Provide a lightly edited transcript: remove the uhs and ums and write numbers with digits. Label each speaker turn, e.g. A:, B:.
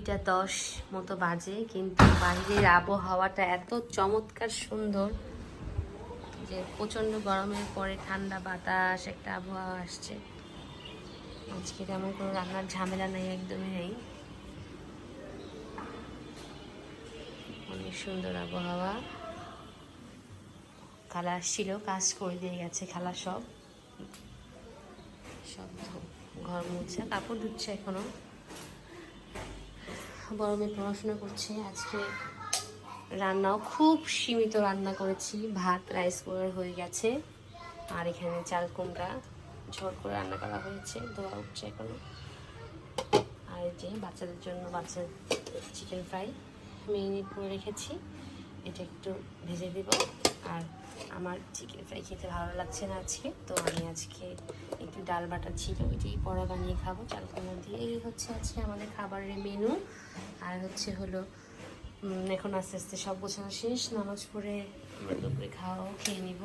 A: 2টা 10 মতো বাজে, কিন্তু বাইরের আবহাওয়াটা এত চমৎকার সুন্দর যে প্রচণ্ড গরমের পরে ঠান্ডা বাতাস একটা আবহাওয়া আসছে। আজকে তেমন কোনো রান্নার ঝামেলা নেই, একদমই নেই। অনেক সুন্দর আবহাওয়া। খালা আসছিল, কাজ করে দিয়ে গেছে খালা। সব ঘর মুছে, কাপড় ধুচ্ছে, এখনো বড় মেয়ে পড়াশোনা করছে। আজকে রান্নাও খুব সীমিত রান্না করেছি, ভাত রাইস কুকার হয়ে গেছে, আর এখানে চাল কুমড়া ঝোল করে রান্না করা হয়েছে, ধোয়া উঠছে এখনো। আর এই যে বাচ্চাদের জন্য চিকেন ফ্রাই মেরিনেট করে রেখেছি, এটা একটু ভেজে দেব। আর আমার চিকেন ফ্রাই খেতে ভালো লাগছে না আজকে, তো আমি আজকে একটু ডাল বাটা ছিল, এটাই বড়া বানিয়ে খাবো চাল কুমড়া দিয়ে। এই হচ্ছে আজকে আমাদের খাবারের মেনু। আর হলো এখন আস্তে আস্তে সব গোছানো শেষ, নামাজ পড়ে আমরা দুপুরে খাওয়াও খেয়ে নিব।